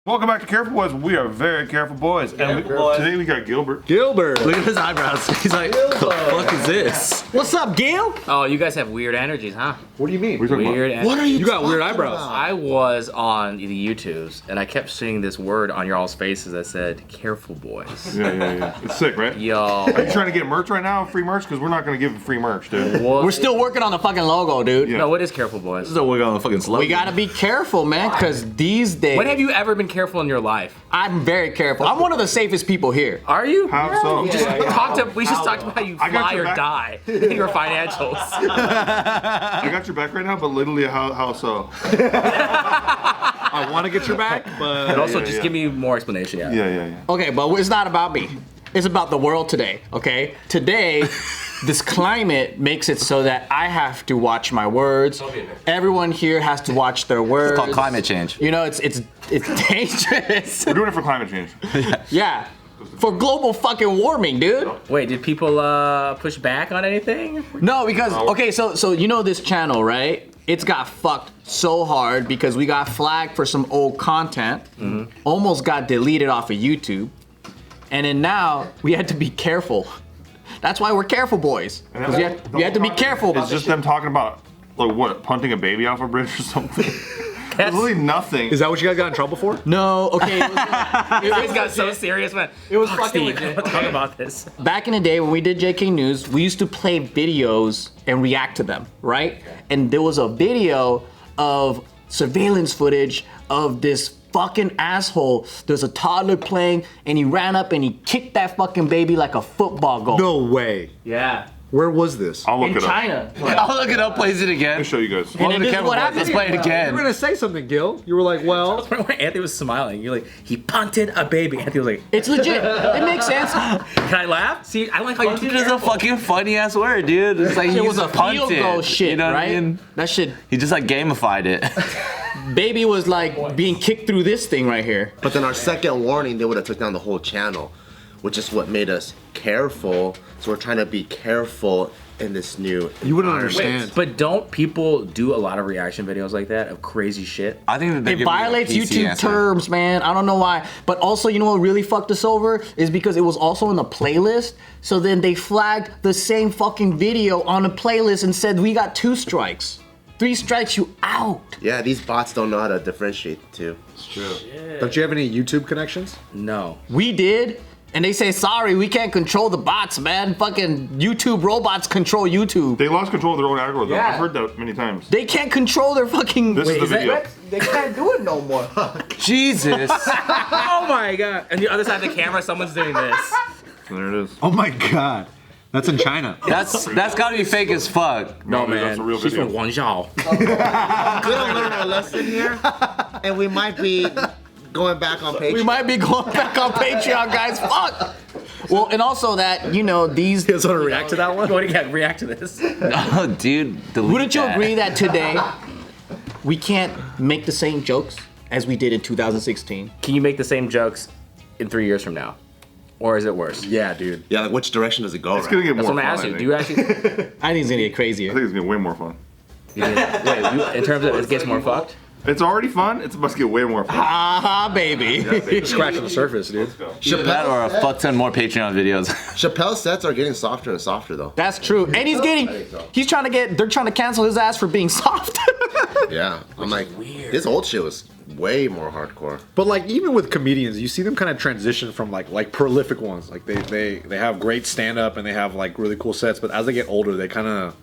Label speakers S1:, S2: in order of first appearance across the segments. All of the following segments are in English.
S1: Welcome back to Careful Boys. We are very careful boys. Today we got Gilbert.
S2: Gilbert.
S3: Look at his eyebrows. He's like, what the fuck is this?
S4: What's up, Gil?
S5: Oh, you guys have weird energies, huh?
S2: What do you mean?
S5: Weird.
S4: What are you?
S2: You got weird eyebrows.
S5: I was on the YouTubes and I kept seeing this word on your all's faces that said "Careful Boys."
S1: Yeah. It's sick, right?
S5: Yo.
S1: Are you trying to get merch right now? Free merch? Because we're not going to give free merch, dude.
S4: We're still working on the fucking logo, dude.
S1: Yeah.
S5: No, what is Careful Boys?
S3: This is work on the fucking slogan.
S4: We gotta be careful, man, because these days.
S5: When have you ever been careful in your life?
S4: I'm very careful. I'm one of the safest people here.
S5: Are you?
S1: How so?
S5: We just talked about how you
S1: I got
S5: fly
S1: your
S5: or
S1: back.
S5: die in your financials.
S1: I got your back right now, but literally how so?
S2: I want to get your back, but
S5: And also, just give me more explanation.
S1: Yeah.
S4: Okay, but it's not about me. It's about the world today, okay? Today, this climate makes it so that I have to watch my words. Everyone here has to watch their words.
S3: It's called climate change.
S4: You know, it's dangerous.
S1: We're doing it for climate change.
S4: Yeah. For global fucking warming, dude.
S5: Wait, did people push back on anything?
S4: No, because okay, so you know this channel, right? It's got fucked so hard because we got flagged for some old content. Almost got deleted off of YouTube. And then now we had to be careful. That's why we're careful boys. 'Cause we had to be careful about
S1: It's
S4: this
S1: just them talking about, like, what, punting a baby off a bridge or something? There's really nothing.
S2: is that what you guys got in trouble for?
S4: No, okay.
S5: It got so serious, man.
S4: It was
S5: Fuck,
S4: fucking
S5: Steve.
S4: legit.
S5: Let's talk about this.
S4: Back in the day when we did JustKiddingNews, we used to play videos and react to them, right? And there was a video of surveillance footage of this fucking asshole. There's a toddler playing and he ran up and he kicked that fucking baby like a football goal.
S2: No way.
S4: Yeah.
S2: Where was this?
S1: I'll look
S4: In
S1: it up.
S4: China.
S3: I'll look it up, plays it again.
S1: Let me show you guys.
S4: And then this is what
S3: Let's
S4: happened.
S3: play it
S2: You were
S3: again.
S2: gonna say something, Gil. You were like, well,
S5: When Anthony was smiling, you're like, he punted a baby. Anthony was like,
S4: It's legit. It makes sense.
S5: can I laugh? See, I like how you
S3: Punted
S5: too
S3: is a
S5: careful.
S3: fucking funny ass word, dude. It's like
S4: It was a
S3: punted.
S4: field goal shit,
S3: You know what
S4: right?
S3: I mean?
S4: That shit.
S3: He just like gamified it.
S4: Baby was like being kicked through this thing right here.
S6: But then our second warning, they would have took down the whole channel, which is what made us careful. So we're trying to be careful in this new.
S2: you wouldn't understand.
S5: But don't people do a lot of reaction videos like that of crazy shit?
S3: I think that they're
S4: It
S3: giving you a
S4: violates
S3: PC
S4: YouTube
S3: answer.
S4: terms, man. I don't know why. But also, you know what really fucked us over? Is because it was also in the playlist. So then they flagged the same fucking video on the playlist and said, we got 2 strikes. 3 strikes, you out.
S6: Yeah, these bots don't know how to differentiate the two.
S2: Don't you have any YouTube connections?
S5: No.
S4: We did. And they say, sorry, we can't control the bots, man. Fucking YouTube robots control YouTube.
S1: They lost control of their own algorithm.
S4: Yeah.
S1: I've heard that many times.
S4: They can't control their fucking...
S1: This is the video.
S4: They can't do it no more.
S3: Jesus.
S5: Oh my god. And the other side of the camera, someone's doing this.
S1: There it is.
S2: Oh my god. That's in China.
S3: That's gotta be fake as fuck.
S5: No, man.
S1: That's a real
S5: She's
S1: video.
S5: from Guangzhou.
S6: We don't learn our lesson here, and we might be going back on Patreon.
S4: We might be going back on Patreon, guys. Fuck. Well, and also that, you know, these...
S2: You guys want to react to that one?
S5: Go ahead, react to this.
S3: Oh, dude. Delete
S4: Wouldn't you
S3: that.
S4: agree that today we can't make the same jokes as we did in 2016?
S5: Can you make the same jokes in 3 years from now? Or is it worse?
S2: Yeah, dude.
S6: Yeah, like which direction does it go?
S1: It's gonna get
S5: That's
S1: more
S5: what I'm
S1: fun,
S5: asking.
S1: I
S5: Do you
S1: think.
S5: actually...
S4: I think it's gonna get
S1: I
S4: crazier.
S1: think it's gonna get way more fun.
S5: Wait, in terms of it gets more fucked?
S1: It's already fun. It's about to get way more fun.
S4: Ah, baby.
S2: Scratching the surface, dude.
S3: Either that or a fuck ton more Patreon videos.
S6: Chappelle's sets are getting softer and softer, though.
S4: That's true. And they're trying to cancel his ass for being soft.
S6: Yeah, I'm like, this old shit was way more hardcore.
S2: But like even with comedians, you see them kind of transition from like prolific ones. Like they have great stand up and they have like really cool sets, but as they get older, they kind of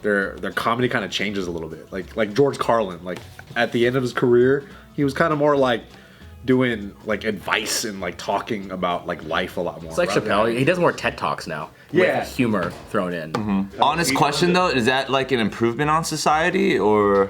S2: their comedy kind of changes a little bit. Like George Carlin, like at the end of his career, he was kind of more like doing like advice and like talking about like life a lot more.
S5: It's like Chappelle. He does more TED Talks now.
S2: Yeah.
S5: With humor thrown in.
S3: Honest question though, is that like an improvement on society or?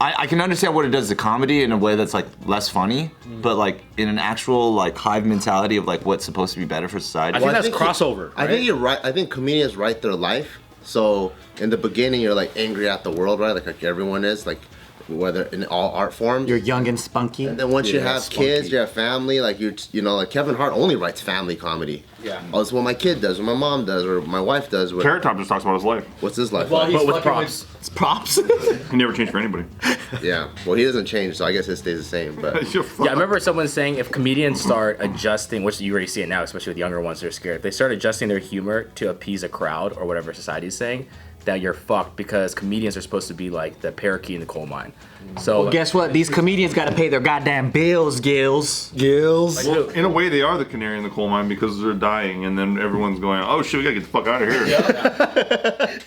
S3: I can understand what it does to comedy in a way that's like less funny, but like in an actual like hive mentality of like what's supposed to be better for society.
S2: I think that's
S6: think
S2: crossover.
S6: I think you're right. I think comedians write their life. So in the beginning, you're like angry at the world, right? Like everyone is, like whether in all art forms.
S4: You're young and spunky.
S6: And then once you
S2: Yeah,
S6: have
S2: spunky.
S6: kids, you have family, like you know, like Kevin Hart only writes family comedy.
S2: Yeah.
S6: Oh, it's what my kid does, or my mom does, or my wife does. What,
S1: Carrot Top just talks about his life.
S6: what's his life
S5: But
S6: like?
S5: with props.
S4: It's props.
S1: He never changed for anybody.
S6: Yeah. Well, he doesn't change, so I guess it stays the same. But
S1: You're
S5: Yeah, I remember someone saying if comedians start adjusting, which you already see it now, especially with younger ones that are scared, if they start adjusting their humor to appease a crowd or whatever society's saying, that you're fucked because comedians are supposed to be like the parakeet in the coal mine. So
S4: Well, guess what? These comedians got to pay their goddamn bills, Gills.
S2: Gills.
S1: Well, in a way, they are the canary in the coal mine because they're dying, and then everyone's going, "Oh shit, we gotta get the fuck out of here."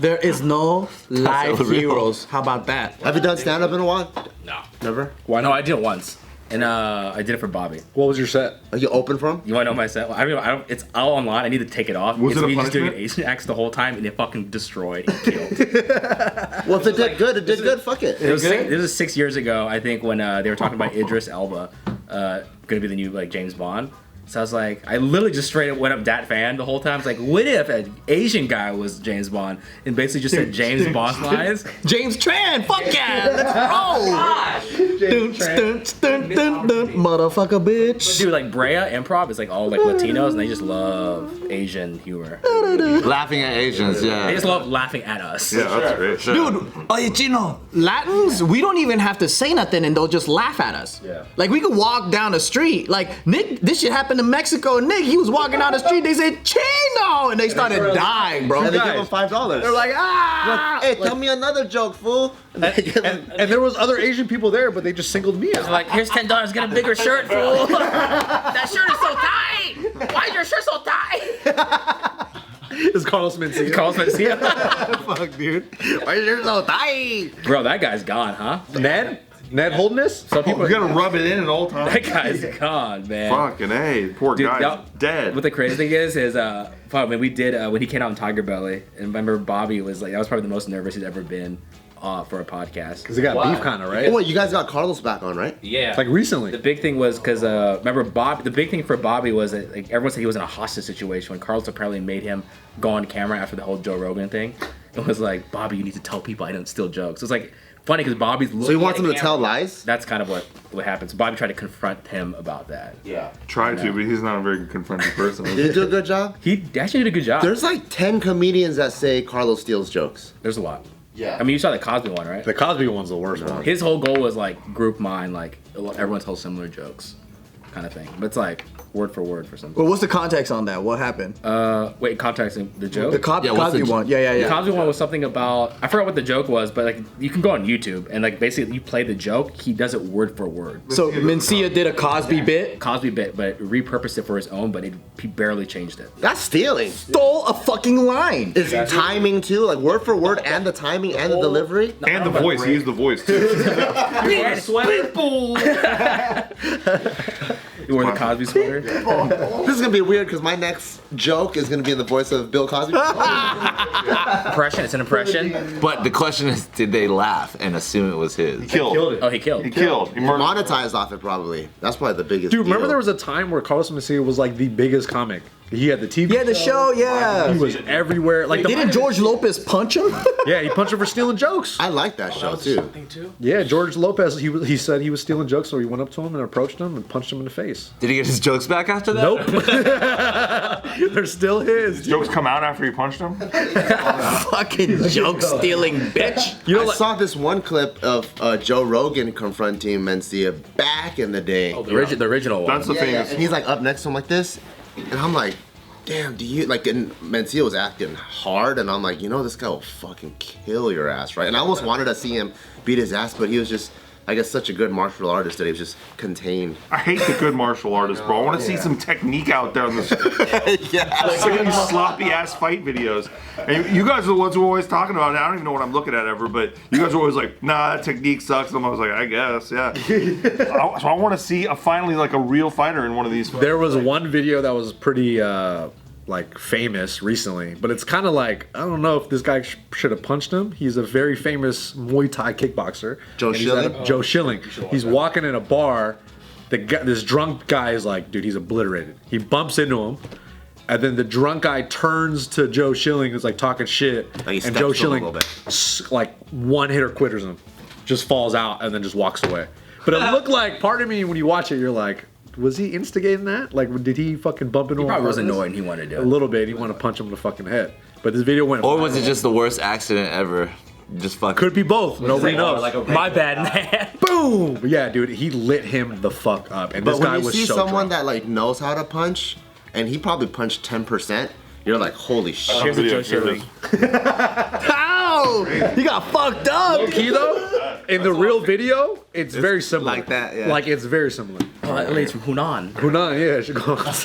S4: There is no live
S3: real.
S4: heroes. How about that?
S6: have you done stand up in a while?
S5: no.
S6: Never.
S5: Well, no, I did it once, and I did it for Bobby.
S2: What was your set?
S6: Are you open from?
S5: You want to know my set? I mean, I don't. It's all online. I need to take it off.
S1: Was
S5: it's
S1: it a
S5: me just doing
S1: punishment?
S5: Asian acts the whole time, and it fucking destroyed and killed.
S6: Well, if it did good, it did good. Fuck it.
S5: This was 6 years ago, I think, when they were talking about Idris Elba, gonna be the new like James Bond. So I was like, I literally just straight up went up dat fan the whole time. I was like, what if an Asian guy was James Bond and basically just said James Bond lines?
S4: James Tran, fuck yeah, let's roll. Dun, dun, dun, dun, dun, motherfucker, bitch.
S5: Dude, like Brea Improv is like all like Latinos, and they just love Asian humor.
S3: Laughing at Asians,
S5: They
S3: yeah.
S5: just love laughing at us.
S1: Yeah, that's great.
S4: Dude, oye chino, Latins, we don't even have to say nothing and they'll just laugh at us.
S5: Yeah.
S4: Like we could walk down the street, like Nick, this shit happened to Mexico. Nick, he was walking down the street, they said chino, and they started dying, bro.
S6: And they give
S2: Guys.
S6: him $5.
S4: They're like, ah.
S6: hey, tell me another joke, fool. And they give him-
S2: And there was other Asian people there, but they just singled me out.
S5: Like, here's $10, get a bigger shirt, fool. That shirt is so tight. Why is your shirt so tight?
S2: It's Carlos Mencia.
S5: Carlos Mencia.
S2: Fuck, dude.
S4: Why is your so tight?
S5: Bro, that guy's gone, huh?
S2: Ned Holdness?
S5: Some people.
S1: You gotta rub it in at all times.
S5: That guy's gone, man.
S1: Fucking A, poor
S5: Dude,
S1: guy's
S5: that-
S1: dead.
S5: What the crazy thing is fuck, when we did when he came out in Tiger Belly, and I remember Bobby was like, that was probably the most nervous he's ever been for a podcast.
S2: Because they got beef kind of, right?
S6: Oh, wait, you guys got Carlos back on, right?
S5: Yeah.
S2: Like recently.
S5: The big thing was because remember Bob. The big thing for Bobby was that like everyone said he was in a hostage situation when Carlos apparently made him go on camera after the whole Joe Rogan thing. It was like, Bobby, you need to tell people I didn't steal jokes. It's like funny because Bobby's looking
S6: So he wants
S5: at
S6: him
S5: the
S6: to tell
S5: camera.
S6: lies?
S5: That's kind of what happens. Bobby tried to confront him about that.
S6: Yeah.
S1: Try to, but he's not a very good confronting person.
S6: Did he do a good job?
S5: He actually did a good job.
S6: There's like 10 comedians that say Carlos steals jokes.
S5: There's a lot.
S6: Yeah.
S5: I mean, you saw the Cosby one, right?
S2: The Cosby one's the worst one.
S5: His whole goal was like group mind, like everyone tells similar jokes, kind of thing. But it's like word for word for some.
S4: Well, what's the context on that? What happened?
S5: Wait, contexting the joke.
S4: The
S3: Yeah, what's
S4: Cosby
S3: the-
S4: one. Yeah,
S5: The
S4: yeah.
S5: Cosby one was something about, I forgot what the joke was, but like you can go on YouTube and like basically you play the joke, he does it word for word.
S4: So Mencia did a Cosby bit,
S5: Cosby bit, but repurposed it for his own, but he barely changed it.
S6: That's stealing.
S4: stole a fucking line.
S6: Is timing too? Like word for word and the timing and the delivery?
S1: And the voice, he used the voice too.
S5: You wore the Cosby sweater.
S6: This is gonna be weird because my next joke is gonna be in the voice of Bill Cosby.
S5: Impression, it's an impression.
S3: But the question is, did they laugh and assume it was his?
S1: Killed.
S5: Oh, he killed.
S1: He killed. He murdered.
S6: Monetized off it probably. That's probably the biggest.
S2: Dude, remember
S6: deal.
S2: there was a time where Carlos Mencia was like the biggest comic. He had the TV.
S4: Yeah, the show. Yeah.
S2: He was everywhere. Like the
S4: Didn't George Lopez punch him?
S2: Yeah, he punched him for stealing jokes.
S6: I like that show too.
S2: Yeah, George Lopez. He said he was stealing jokes, so he went up to him and approached him and punched him in the face.
S3: Did he get his jokes back after that?
S2: Nope. They're still his.
S1: Jokes come out after he punched him.
S4: Fucking joke stealing bitch.
S2: You know,
S6: I
S2: like,
S6: saw this one clip of Joe Rogan confronting Mencia back in the day.
S5: The original one.
S1: That's the famous.
S6: And he's like up next to him like this, and I'm like, damn, do you like? And Mencia was acting hard, and I'm like, you know, this guy will fucking kill your ass, right? And I almost wanted to see him beat his ass, but he was just, I guess, such a good martial artist that he was just contained.
S1: I hate the good martial artists, bro. I want to see some technique out there on this.
S6: Yeah.
S1: Like some of these sloppy ass fight videos. And you guys are the ones who are always talking about it. I don't even know what I'm looking at ever, but you guys are always like, nah, that technique sucks. And I was like, I guess, yeah. So I want to see finally like a real fighter in one of these.
S2: there was one video that was pretty like famous recently, but it's kind of like I don't know if this guy should have punched him. He's a very famous Muay Thai kickboxer.
S6: Joe
S2: And he's at
S6: Schilling?
S2: Joe Schilling. He's walking in a bar. This drunk guy is like, dude, he's obliterated. He bumps into him. And then the drunk guy turns to Joe Schilling, who's like talking shit,
S6: he
S2: and
S6: steps
S2: Joe
S6: to him a
S2: Schilling
S6: little bit.
S2: like one hitter quitters him, just falls out and then just walks away. But it looked like, part of me when you watch it, you're like, was he instigating that? Like, did he fucking bump into
S5: He
S2: him?
S5: probably
S2: on
S5: was
S2: purpose?
S5: annoyed and he wanted to do
S2: A
S5: it.
S2: little bit. He wanted to punch him in the fucking head. But this video went.
S3: Or was it just the worst accident ever? just fucking.
S2: Could be both. Nobody knows.
S5: My bad, man.
S2: Boom! Yeah, dude, he lit him the fuck up. And
S6: But
S2: this
S6: when
S2: guy
S6: you
S2: was
S6: see
S2: so
S6: someone
S2: drunk.
S6: that like knows how to punch, and he probably punched 10%, you're like, holy shit.
S5: Here's the
S1: Video,
S5: Joe
S1: here it
S5: Shilling.
S1: is.
S4: Ow! He got fucked up.
S2: Key though, in the real video, it's very similar.
S3: like that, yeah.
S2: Like it's very similar.
S5: Oh, that lady's from Hunan.
S2: Hunan, yeah, she goes.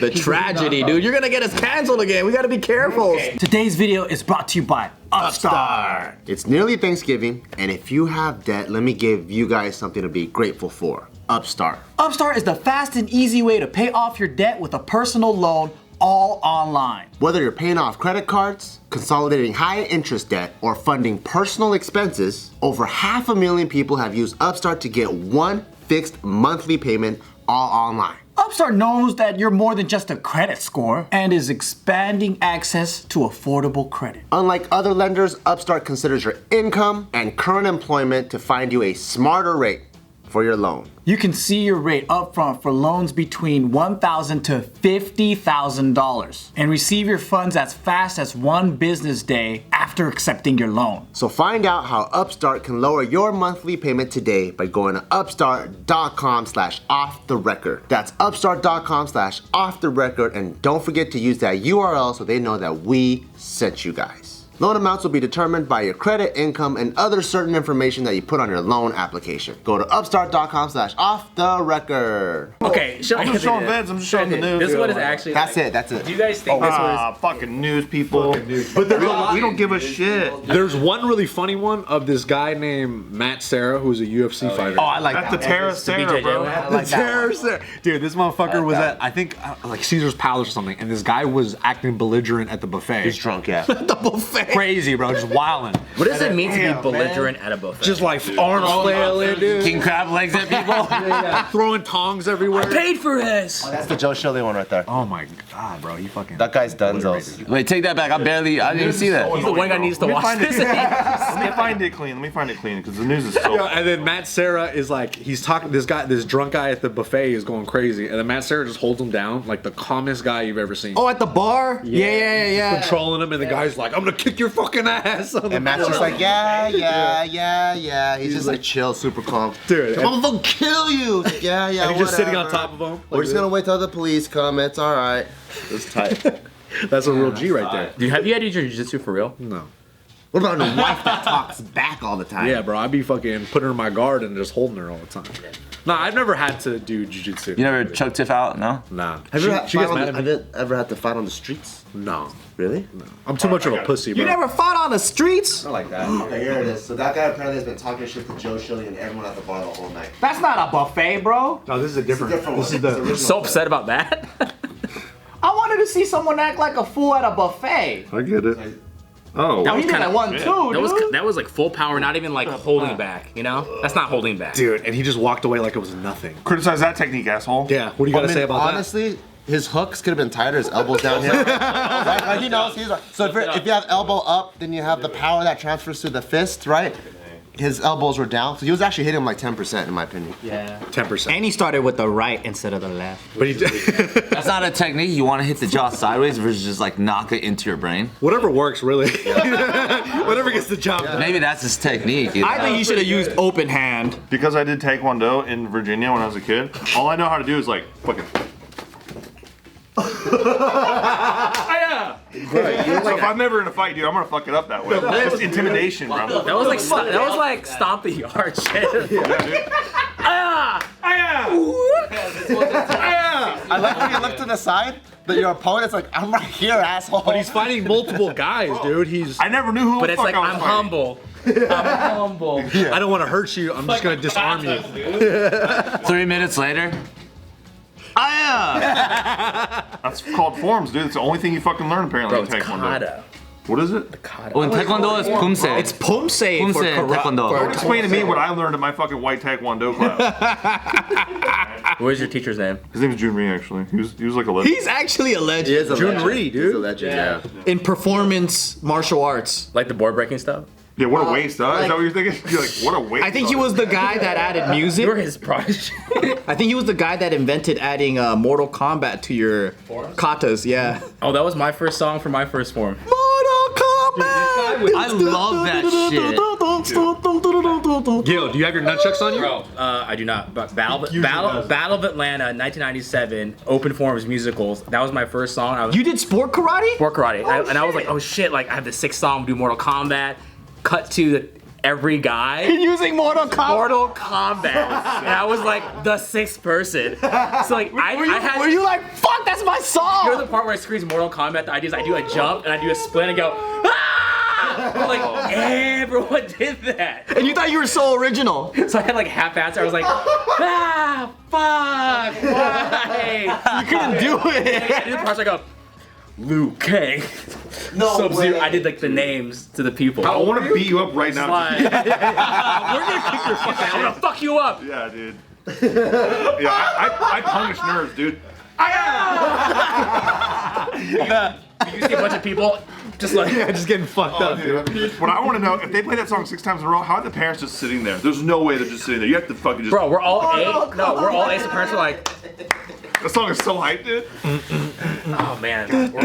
S4: The tragedy, dude. You're gonna get us canceled again. We gotta be careful. Today's video is brought to you by Upstart.
S6: It's nearly Thanksgiving, and if you have debt, let me give you guys something to be grateful for. Upstart.
S4: Upstart is the fast and easy way to pay off your debt with a personal loan, all online.
S6: Whether you're paying off credit cards, consolidating high interest debt, or funding personal expenses, over 500,000 people have used Upstart to get one fixed monthly payment all online.
S4: Upstart knows that you're more than just a credit score and is expanding access to affordable credit.
S6: Unlike other lenders, Upstart considers your income and current employment to find you a smarter rate for your loan.
S4: You can see your rate upfront for loans between $1,000 to $50,000 and receive your funds as fast as one business day after accepting your loan.
S6: So find out how Upstart can lower your monthly payment today by going to upstart.com/offtherecord. That's upstart.com/offtherecord, and don't forget to use that URL so they know that we sent you guys. Loan amounts will be determined by your credit, income, and other certain information that you put on your loan application. Go to upstart.com/offtherecord.
S5: Okay,
S1: I'm just showing vids. I'm just showing the news.
S5: This one is actually.
S6: That's it. That's it.
S5: Do you guys think this was?
S1: Fucking news people. But we don't give a shit.
S2: There's one really funny one of this guy named Matt Serra, who's a UFC fighter.
S3: Oh, I like
S1: That's
S3: that.
S1: the Terra Sarah,
S5: BJJ
S1: bro.
S5: one?
S2: Terror Serra. Dude, this motherfucker was at, I think, like Caesar's Palace or something, and this guy was acting belligerent at the buffet.
S6: He's drunk, yeah.
S4: The buffet.
S2: Crazy, bro, just wilding.
S5: What does it mean to
S1: Damn,
S5: be belligerent at a buffet?
S2: Just like arm flailing, dude.
S3: King crab legs at people.
S2: Throwing tongs everywhere.
S5: paid for this.
S6: That's the Joe Shilling one right there.
S2: Oh my god, bro, he fucking.
S6: That guy's Dunzos.
S3: Wait, take that back. I didn't even see that.
S5: He's the one guy needs to watch this.
S1: Let me find it clean. Let me find it clean because the news is so.
S2: Yeah, and then Matt Serra is like, he's talking, this drunk guy at the buffet is going crazy, and then Matt Serra just holds him down, like the calmest guy you've ever seen.
S4: Oh, at the bar? Yeah.
S2: Controlling him, and the guy's like, I'm gonna kick your fucking ass.
S6: And Matt's just like, yeah. He's just like chill, super calm.
S2: Dude,
S6: I'm gonna kill you. Like, yeah,
S2: and he's just sitting on
S6: whatever.
S2: top of him.
S6: We're just gonna wait till the police come. It's all right. It's tight.
S2: That's a real G right there.
S5: Dude, have you had to use your jiu-jitsu for real?
S2: No.
S6: What about a wife that talks back all the time?
S2: Yeah, bro, I'd be fucking putting her in my guard and just holding her all the time. Nah, I've never had to do jujitsu.
S3: You never chuck Tiff out? No?
S2: Nah.
S6: Have you ever
S2: She gets mad at
S6: have
S2: me.
S6: you ever had to fight on the streets?
S2: No.
S6: Really?
S2: I'm too much of a pussy, bro.
S4: You never fought on the streets?
S6: Not like that. Okay, here it is. So that guy apparently has been talking shit to Joe Shilling and everyone at the bar the whole night.
S4: That's not a buffet, bro.
S2: No, this is a different. This is
S6: one.
S2: the.
S5: So upset about that?
S4: I wanted to see someone act like a fool at a buffet.
S1: I get it. Oh,
S5: That
S4: He
S5: was
S4: did
S5: kinda-
S4: that one too, dude.
S5: That was like full power, not even like holding back. You know, that's not holding back.
S2: Dude, and he just walked away like it was nothing.
S1: criticize that technique, asshole.
S2: Yeah, what do you gotta say about
S6: honestly, his hooks could have been tighter, his elbows down here. Like he knows. He's like, so if you have elbow up, then you have the power that transfers to the fist, right? His elbows were down, so he was actually hitting him like 10%, in my opinion.
S5: Yeah.
S2: that? 10%.
S4: And he started with the right instead of the left.
S2: But he,
S3: That's not a technique. You want to hit the jaw sideways versus just like knock it into your brain.
S2: whatever works, really. Whatever gets the job done.
S3: Maybe that's his technique. You know?
S4: I think he should have used open hand.
S1: Because I did Taekwondo in Virginia when I was a kid, all I know how to do is like fucking. So if I'm never in a fight, dude, I'm gonna fuck it up that way. It's intimidation, bro.
S5: That was like stomp the yard shit.
S6: I like when you look to the side, that your opponent's like, I'm right here, asshole.
S2: But he's fighting multiple guys, dude.
S1: I never knew who
S5: But
S1: the
S5: it's
S1: fuck
S5: like
S1: I was
S5: I'm
S1: fighting.
S5: humble. I'm humble.
S2: I don't want to hurt you. I'm just gonna disarm you.
S3: 3 minutes later.
S1: That's called forms, dude. It's the only thing you fucking learn apparently in
S5: It's
S1: Taekwondo.
S5: kata.
S1: What is it?
S3: Oh, in Taekwondo it's pumse.
S4: It's pumse for
S3: Pumse in Taekwondo.
S1: Don't explain to me what I learned at my fucking white Taekwondo class.
S5: Where's your teacher's name?
S1: His name is Junri, actually. He was like a legend.
S4: He's actually a
S6: He
S4: legend
S6: is a
S2: Jun
S6: legend.
S2: Ree, dude.
S6: He's a legend, yeah.
S4: in performance martial arts.
S5: Like the board breaking stuff?
S1: Yeah, what a waste, huh? Is that what you're thinking? You're like, what a waste.
S4: I think he was the guy that added music.
S5: You're his prodigy.
S4: I think he was the guy that invented adding Mortal Kombat to your katas. Yeah.
S5: Oh, that was my first song for my first form.
S4: Mortal Kombat.
S3: I love that shit.
S2: Gil, do you have your nunchucks on you?
S5: Bro, I do not. But Battle of Atlanta, 1997, Open Forms musicals. That was my first song.
S4: You did sport karate?
S5: Sport karate, and I was like, oh shit! Like I have the 6th song, do Mortal Kombat. Cut to every guy
S4: Using Mortal Kombat.
S5: Mortal Kombat, and I was like the 6th person. So like
S4: Were you like, fuck, that's my song?
S5: You know the part where I screams Mortal Kombat? The idea is I do a jump and I do a split and go, ah! Like everyone did that.
S4: And you thought you were so original.
S5: So I had like half-assed. I was like, ah, fuck, why?
S4: You couldn't do it.
S5: I did the parts I go, Liu Kang. No Sub-Zero. I did like the names to the people.
S1: I want to beat you up right now.
S5: Like, we're gonna kick your fucking ass. I'm gonna fuck you up.
S1: Yeah, dude. Yeah, I punish nerves, dude.
S5: You see a bunch of people just like
S2: just getting fucked up, dude.
S1: What I want to know, if they play that song 6 times in a row, how are the parents just sitting there? There's no way they're just sitting there. You have to fucking just.
S5: Bro, we're all eight. No, we're all eight. The parents are like,
S1: The song is so hyped, dude.
S5: oh man.
S3: Fuck.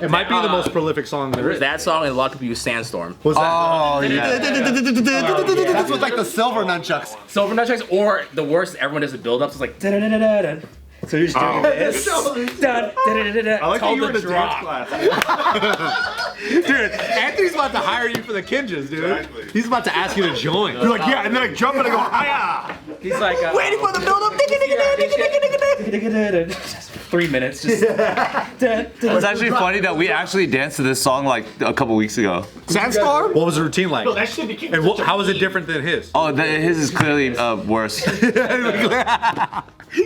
S2: It might be the most prolific song there is.
S5: That song and a lot of people use Sandstorm.
S2: What's that?
S3: Oh yeah.
S6: That's with like the silver nunchucks.
S5: Silver Nunchucks, or the worst, everyone does the build-up, so it's like da-da-da-da-da. So you're just doing this. Da-da-da-da-da.
S1: I like how you were in
S5: It's
S1: a
S5: called
S1: dance
S5: drop.
S1: class.
S2: Dude, Anthony's about to hire you for the Kinjas, dude.
S1: Exactly.
S2: He's about to ask you to join.
S1: You're like, yeah, and then I jump and I go, hiya!
S5: He's like,
S4: Waiting for the build-up.
S5: 3 minutes, just.
S3: It's actually funny that we actually danced to this song like a couple weeks ago.
S4: Sandstorm?
S2: What was the routine like? And how was it different than his?
S3: Oh, his is clearly worse.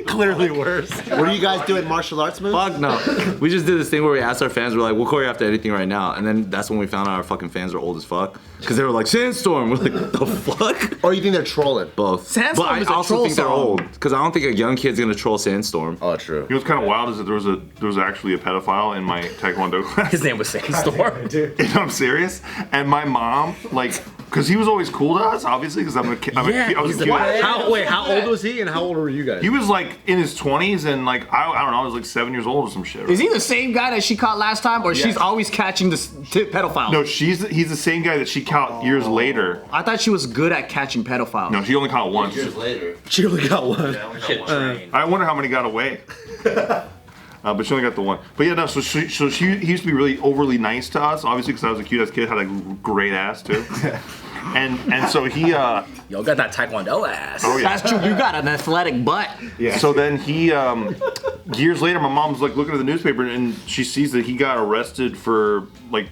S2: Clearly worse.
S6: What are you guys doing? Martial arts moves?
S3: Fuck no. We just did this thing where we asked our fans, we're like, we'll choreograph to anything right now. And then that's when we found out our fucking fans are old as fuck. Because they were like, Sandstorm. We're like, the fuck?
S6: Or you think they're trolling?
S3: Both.
S4: Sandstorm
S3: but
S4: is
S3: I
S4: a
S3: also
S4: troll
S3: think they're
S4: song.
S3: old. Because I don't think a young kid's gonna troll Sandstorm.
S6: Oh, true.
S1: You know what's kind of wild is that there was actually a pedophile in my taekwondo class.
S5: His name was Sandstorm.
S1: And I'm serious. And my mom, like, because he was always cool to us, obviously, because I'm a kid. I was a kid.
S2: How old was he and how old were you guys?
S1: He was like in his 20s and like I don't know, I was like 7 years old or some shit.
S4: Is he the same guy that she caught last time, or she's always catching the pedophiles?
S1: No, he's the same guy that she caught years later.
S4: I thought she was good at catching pedophiles.
S1: No, she only caught once.
S3: later.
S2: She only got one.
S1: I wonder how many got away. But she only got the one. But yeah, no. So he used to be really overly nice to us, obviously, because I was a cute ass kid, had a great ass too. And so he.
S5: Yo, got that Taekwondo ass.
S1: Oh yeah.
S4: That's true. You got an athletic butt.
S1: Yeah. So then he, years later, my mom's like looking at the newspaper and she sees that he got arrested for like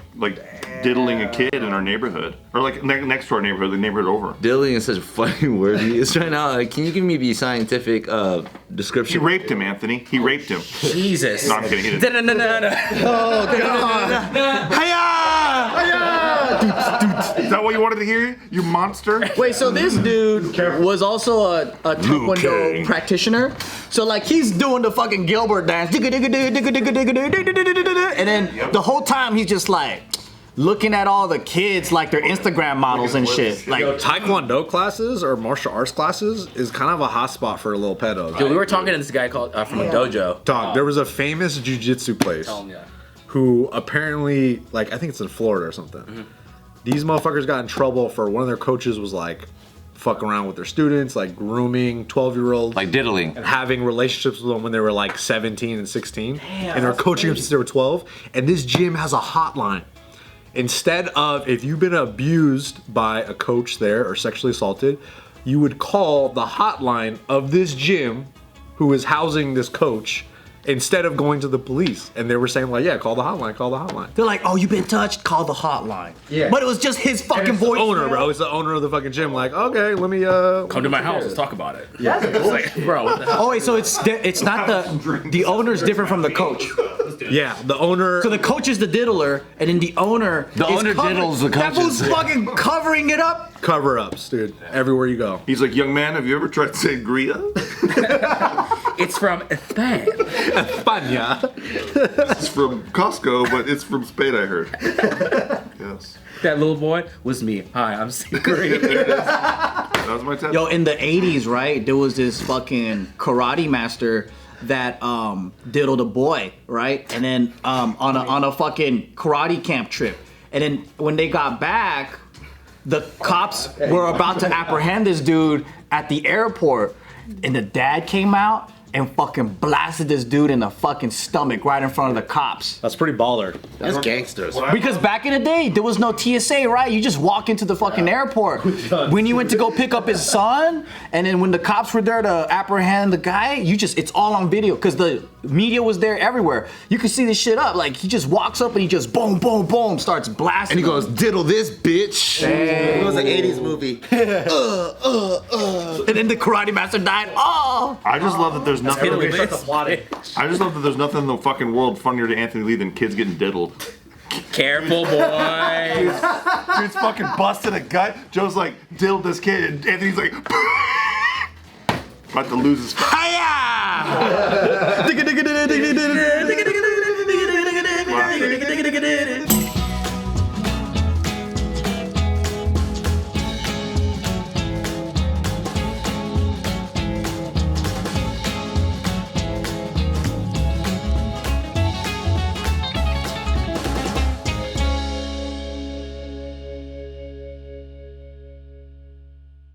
S1: diddling a kid in our neighborhood, or like next to our neighborhood, the neighborhood over.
S3: Diddling is such a funny word to use right now. Like, can you give me the scientific
S1: He
S3: description?
S1: raped him, Anthony. He raped him.
S5: Jesus.
S1: No, I'm kidding. He didn't. Is that what you wanted to hear? You monster.
S4: Wait, so this dude was also a Taekwondo practitioner. So like he's doing the fucking Gilbert dance, and then the whole time he's just like looking at all the kids like they're Instagram models and shit. Like
S2: Taekwondo classes or martial arts classes is kind of a hot spot for a little pedo.
S5: Dude, we were talking to this guy called from a dojo.
S2: Dog, there was a famous jiu-jitsu place
S5: Yeah.
S2: who apparently, like, I think it's in Florida or something. These motherfuckers got in trouble for one of their coaches was like fuck around with their students, like grooming 12-year-olds.
S3: Like diddling.
S2: And having relationships with them when they were like 17 and 16. And they're coaching them since they were 12. And this gym has a hotline. Instead of, if you've been abused by a coach there or sexually assaulted, you would call the hotline of this gym who is housing this coach instead of going to the police. And they were saying like, yeah, call the hotline, call the hotline.
S4: they're like, oh, you've been touched? Call the hotline.
S2: Yeah.
S4: But it was just his fucking voice.
S2: Owner, bro. It's the owner of the fucking gym. Like, okay, let me
S5: Come to my house. Let's talk about it. Yeah. Like, bro, what the hell?
S4: Oh wait, so it's not the owner's different from the coach.
S2: Yeah, the owner.
S4: So the coach is the diddler, and then the owner
S3: diddles the
S4: That
S3: coaches.
S4: fool's fucking covering it up.
S2: Cover-ups, dude. Everywhere you go.
S1: He's like, young man, have you ever tried sangria?
S5: It's from Spain.
S2: España.
S1: It's from Costco, but it's from Spain, I heard. Yes.
S5: That little boy was me. Hi, I'm Greene.
S1: That was my tattoo.
S4: Yo, in the 80s, right, there was this fucking karate master that diddled a boy, right? And then on a fucking karate camp trip. And then when they got back, the cops were about to apprehend this dude at the airport, and the dad came out and fucking blasted this dude in the fucking stomach right in front of the cops.
S2: That's pretty baller.
S6: That's gangsters.
S4: Because back in the day, there was no TSA, right? You just walk into the fucking airport. When you went to go pick up his son, and then when the cops were there to apprehend the guy, it's all on video, because the media was there everywhere. You could see this shit up. Like, he just walks up and he just boom, boom, boom, starts blasting.
S6: And he goes, diddle this, bitch. It was an 80s movie.
S4: And then the karate master died. Oh!
S1: I just love that there's nothing.
S2: They start applauding.
S1: I just love that there's nothing in the fucking world funnier to Anthony Lee than kids getting diddled.
S5: Careful, boy.
S1: Dude's fucking busted a gut. Joe's like, diddled this kid, and Anthony's like, about to lose his.
S4: Hiya!